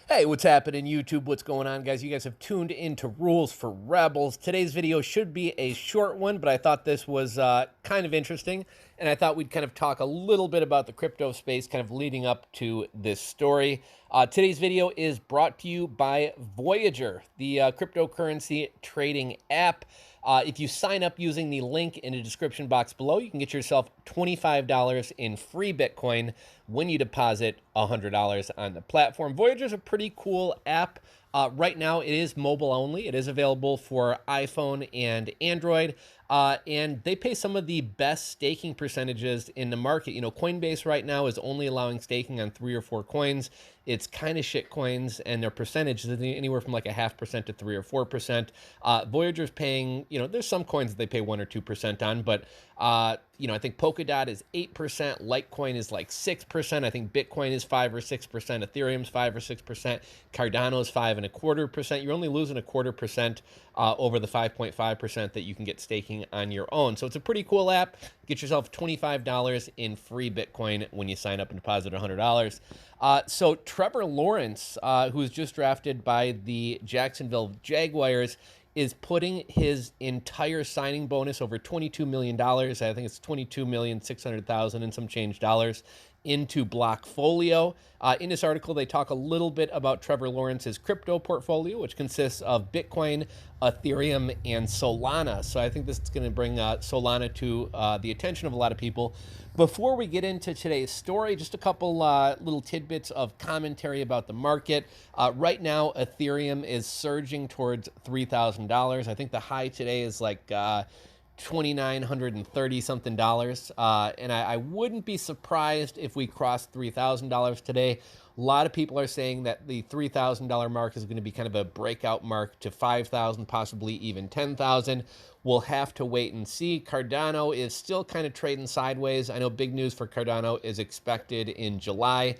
Hey, what's happening, YouTube? What's going on, guys? You guys have tuned into Rules for Rebels. Today's video should be a short one, but I thought this was kind of interesting, and I thought we'd kind of talk a little bit about the crypto space kind of leading up to this story. Today's video is brought to you by Voyager, the cryptocurrency trading app. If you sign up using the link in the description box below, you can get yourself $25 in free Bitcoin when you deposit $100 on the platform. Voyager's a pretty cool app. Right now, it is mobile only. It is available for iPhone and Android. And they pay some of the best staking percentages in the market. You know, Coinbase right now is only allowing staking on 3 or 4 coins. It's kind of shit coins, and their percentage is anywhere from like a 0.5% to 3 or 4%. Voyager's paying, you know, there's some coins that they pay 1 or 2% on, but you know, I think Polkadot is 8%, Litecoin is like 6%. I think Bitcoin is 5 or 6%, Ethereum's 5 or 6%, Cardano's 5.25%. You're only losing 0.25% over the 5.5% that you can get staking on your own. So it's a pretty cool app. Get yourself $25 in free Bitcoin when you sign up and deposit $100. So Trevor Lawrence, who was just drafted by the Jacksonville Jaguars, is putting his entire signing bonus, over $22 million, I think it's $22,600,000 and some change dollars, into Blockfolio. In this article, they talk a little bit about Trevor Lawrence's crypto portfolio, which consists of Bitcoin, Ethereum, and Solana. So I think this is going to bring Solana to the attention of a lot of people. Before we get into today's story, just a couple little tidbits of commentary about the market. Right now, Ethereum is surging towards $3,000. I think the high today is like $2,930 something dollars, and I wouldn't be surprised if we crossed $3,000 today. A lot of people are saying that the $3,000 mark is going to be kind of a breakout mark to $5,000, possibly even $10,000. We'll have to wait and see. Cardano is still kind of trading sideways. I know big news for Cardano is expected in July.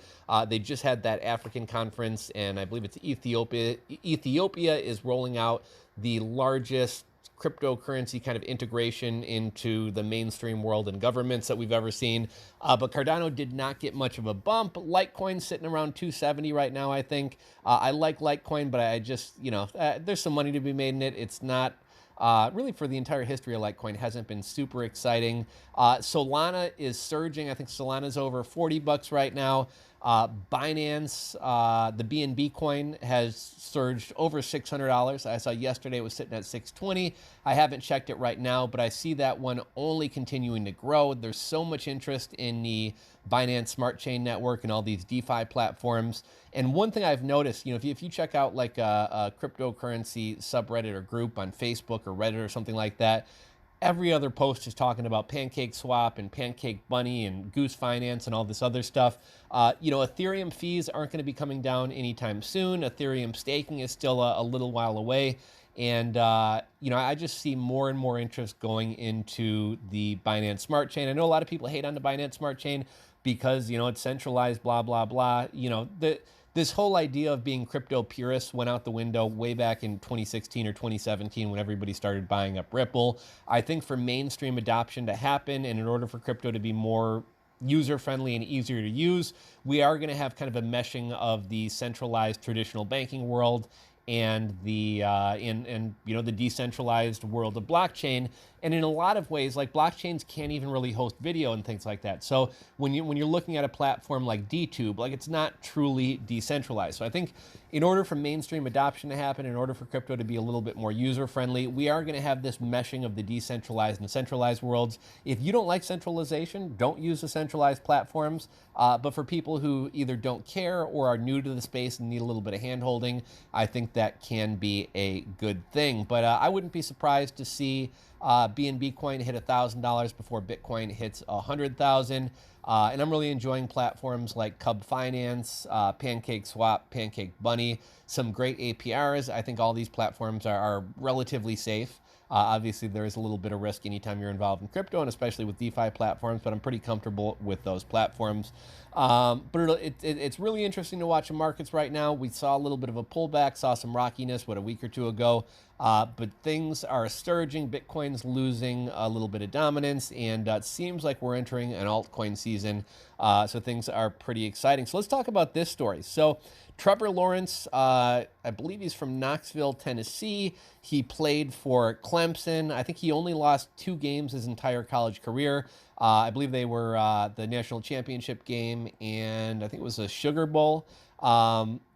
They just had that African conference, and I believe it's Ethiopia. Ethiopia is rolling out the largest cryptocurrency kind of integration into the mainstream world and governments that we've ever seen. But Cardano did not get much of a bump. Litecoin's sitting around 270 right now, I think. I like Litecoin, but I just, you know, there's some money to be made in it. It's not really, for the entire history of Litecoin, hasn't been super exciting. Solana is surging. I think Solana's over $40 right now. Binance, the BNB coin, has surged over $600. I saw yesterday it was sitting at 620. I haven't checked it right now, but I see that one only continuing to grow. There's so much interest in the Binance Smart Chain Network and all these DeFi platforms. And one thing I've noticed, you know, if you check out like a cryptocurrency subreddit or group on Facebook or Reddit or something like that, every other post is talking about Pancake Swap and Pancake Bunny and Goose Finance and all this other stuff. You know, Ethereum fees aren't going to be coming down anytime soon. Ethereum staking is still a little while away. And, you know, I just see more and more interest going into the Binance Smart Chain. I know a lot of people hate on the Binance Smart Chain because, you know, it's centralized, blah, blah, blah. You know, this whole idea of being crypto purists went out the window way back in 2016 or 2017 when everybody started buying up Ripple. I think for mainstream adoption to happen, and in order for crypto to be more user-friendly and easier to use, we are going to have kind of a meshing of the centralized traditional banking world and the you know, the decentralized world of blockchain. And in a lot of ways, like, blockchains can't even really host video and things like that. So when you're looking at a platform like DTube, like, it's not truly decentralized. So I think in order for mainstream adoption to happen, in order for crypto to be a little bit more user-friendly, we are going to have this meshing of the decentralized and centralized worlds. If you don't like centralization, don't use the centralized platforms. But for people who either don't care or are new to the space and need a little bit of hand-holding, I think that can be a good thing. But I wouldn't be surprised to see BNB coin hit $1,000 before Bitcoin hits 100,000. And I'm really enjoying platforms like Cub Finance, Pancake Swap, Pancake Bunny, some great APRs. I think all these platforms are relatively safe. Obviously, there is a little bit of risk anytime you're involved in crypto, and especially with DeFi platforms, but I'm pretty comfortable with those platforms. But it's really interesting to watch the markets right now. We saw a little bit of a pullback, saw some rockiness, a week or two ago. But things are surging. Bitcoin's losing a little bit of dominance, and it seems like we're entering an altcoin season. So things are pretty exciting. So let's talk about this story. So Trevor Lawrence, I believe he's from Knoxville, Tennessee. He played for Clemson. I think he only lost 2 games his entire college career. I believe they were the national championship game, and I think it was a Sugar Bowl.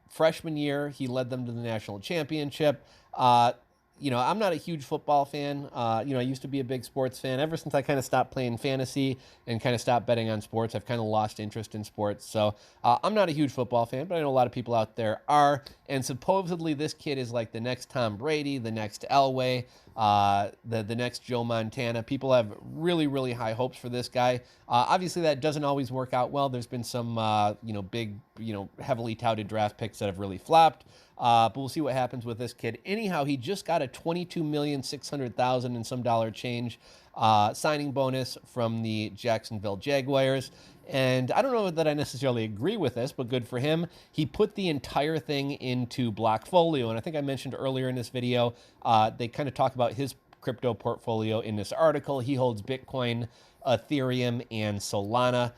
Freshman year, he led them to the national championship. I'm not a huge football fan. I used to be a big sports fan. Ever since I kind of stopped playing fantasy and kind of stopped betting on sports, I've kind of lost interest in sports. So I'm not a huge football fan, but I know a lot of people out there are. And supposedly this kid is like the next Tom Brady, the next Elway, the next Joe Montana. People have really, really high hopes for this guy. Obviously, that doesn't always work out well. There's been some, big, heavily touted draft picks that have really flopped. But we'll see what happens with this kid. Anyhow, he just got a $22,600,000 and some dollar change signing bonus from the Jacksonville Jaguars. And I don't know that I necessarily agree with this, but good for him. He put the entire thing into Blockfolio. And I think I mentioned earlier in this video, they kind of talk about his crypto portfolio in this article. He holds Bitcoin, Ethereum, and Solana.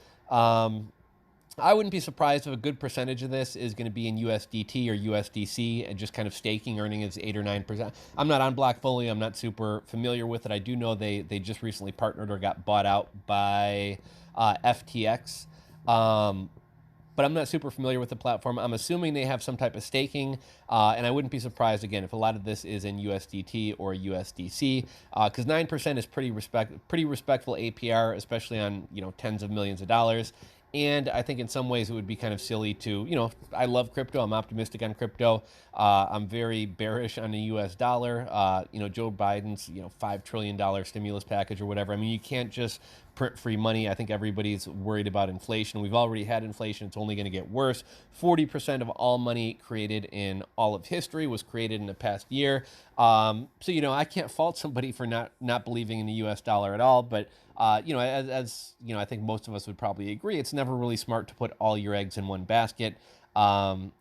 I wouldn't be surprised if a good percentage of this is going to be in USDT or USDC and just kind of staking, earning as 8 or 9%. I'm not on Blockfolio. I'm not super familiar with it. I do know they just recently partnered or got bought out by FTX. But I'm not super familiar with the platform. I'm assuming they have some type of staking, and I wouldn't be surprised, again, if a lot of this is in USDT or USDC, because 9% is pretty respectful APR, especially on tens of millions of dollars. And I think in some ways it would be kind of silly to, I love crypto. I'm optimistic on crypto. I'm very bearish on the US dollar. Joe Biden's, $5 trillion stimulus package or whatever. I mean, you can't just print free money. I think everybody's worried about inflation. We've already had inflation. It's only going to get worse. 40% of all money created in all of history was created in the past year. So, I can't fault somebody for not believing in the US dollar at all. But, as I think most of us would probably agree, it's never really smart to put all your eggs in one basket. And,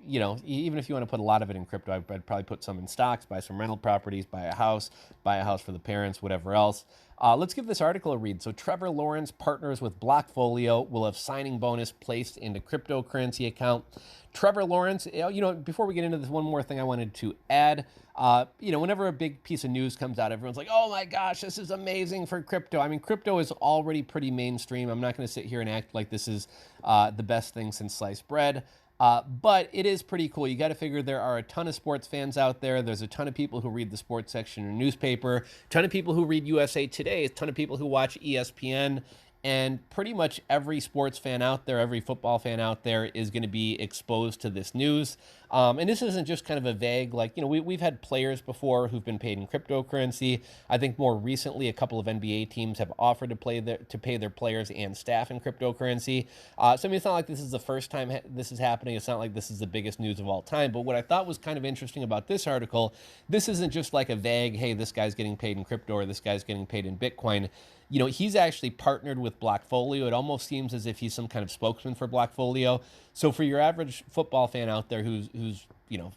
even if you want to put a lot of it in crypto, I'd probably put some in stocks, buy some rental properties, buy a house for the parents, whatever else. Let's give this article a read. So Trevor Lawrence partners with Blockfolio, will have signing bonus placed into cryptocurrency account. Trevor Lawrence, before we get into this, one more thing I wanted to add. Whenever a big piece of news comes out, everyone's like, oh my gosh, this is amazing for crypto. I mean, crypto is already pretty mainstream. I'm not going to sit here and act like this is the best thing since sliced bread. But it is pretty cool. You got to figure there are a ton of sports fans out there. There's a ton of people who read the sports section in a newspaper, a ton of people who read USA Today, a ton of people who watch ESPN, and pretty much every sports fan out there, every football fan out there is going to be exposed to this news. And this isn't just kind of a vague, we've had players before who've been paid in cryptocurrency. I think more recently, a couple of NBA teams have offered to pay their players and staff in cryptocurrency. It's not like this is the first time this is happening. It's not like this is the biggest news of all time. But what I thought was kind of interesting about this article, this isn't just like a vague, hey, this guy's getting paid in crypto or this guy's getting paid in Bitcoin. He's actually partnered with Blockfolio. It almost seems as if he's some kind of spokesman for Blockfolio. So for your average football fan out there who's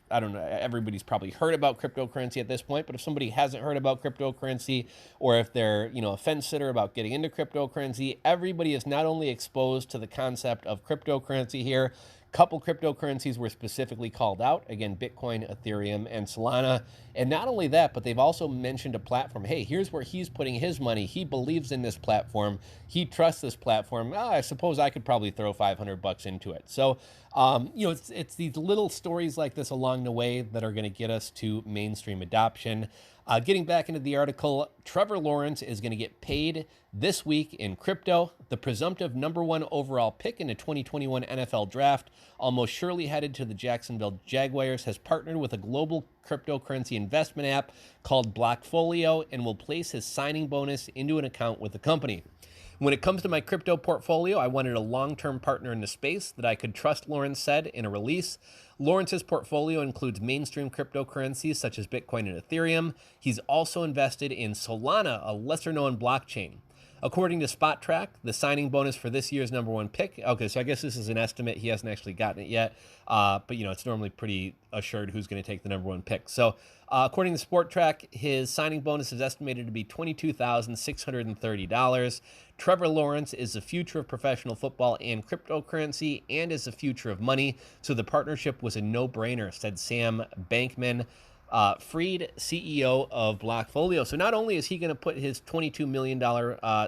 I don't know, everybody's probably heard about cryptocurrency at this point, but if somebody hasn't heard about cryptocurrency, or if they're, a fence sitter about getting into cryptocurrency, everybody is not only exposed to the concept of cryptocurrency here. Couple cryptocurrencies were specifically called out. Again, Bitcoin, Ethereum, and Solana. And not only that, but they've also mentioned a platform. Hey, here's where he's putting his money. He believes in this platform. He trusts this platform. I suppose I could probably throw $500 into it. So, it's these little stories like this along the way that are going to get us to mainstream adoption. Getting back into the article, Trevor Lawrence is going to get paid this week in crypto. The presumptive #1 overall pick in the 2021 NFL draft, almost surely headed to the Jacksonville Jaguars, has partnered with a global cryptocurrency investment app called Blockfolio and will place his signing bonus into an account with the company. When it comes to my crypto portfolio, I wanted a long-term partner in the space that I could trust, Lawrence said in a release. Lawrence's portfolio includes mainstream cryptocurrencies such as Bitcoin and Ethereum. He's also invested in Solana, a lesser-known blockchain. According to Spotrac, the signing bonus for this year's number one pick. Okay, so I guess this is an estimate. He hasn't actually gotten it yet, but it's normally pretty assured who's going to take the number one pick. So according to Spotrac, his signing bonus is estimated to be $22,630. Trevor Lawrence is the future of professional football and cryptocurrency and is the future of money. So the partnership was a no-brainer, said Sam Bankman-Fried, CEO of Blockfolio. So not only is he going to put his $22 million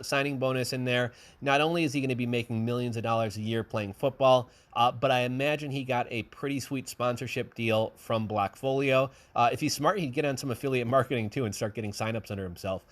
signing bonus in there, not only is he going to be making millions of dollars a year playing football, but I imagine he got a pretty sweet sponsorship deal from Blockfolio. If he's smart, he'd get on some affiliate marketing too and start getting signups under himself.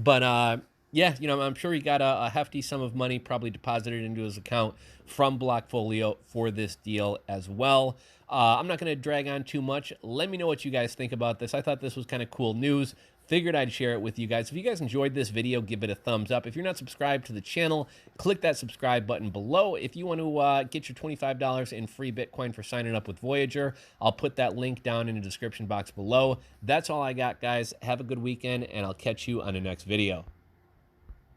But yeah, I'm sure he got a hefty sum of money probably deposited into his account from Blockfolio for this deal as well. I'm not going to drag on too much. Let me know what you guys think about this. I thought this was kind of cool news. Figured I'd share it with you guys. If you guys enjoyed this video, give it a thumbs up. If you're not subscribed to the channel, click that subscribe button below. If you want to get your $25 in free Bitcoin for signing up with Voyager, I'll put that link down in the description box below. That's all I got, guys. Have a good weekend, and I'll catch you on the next video.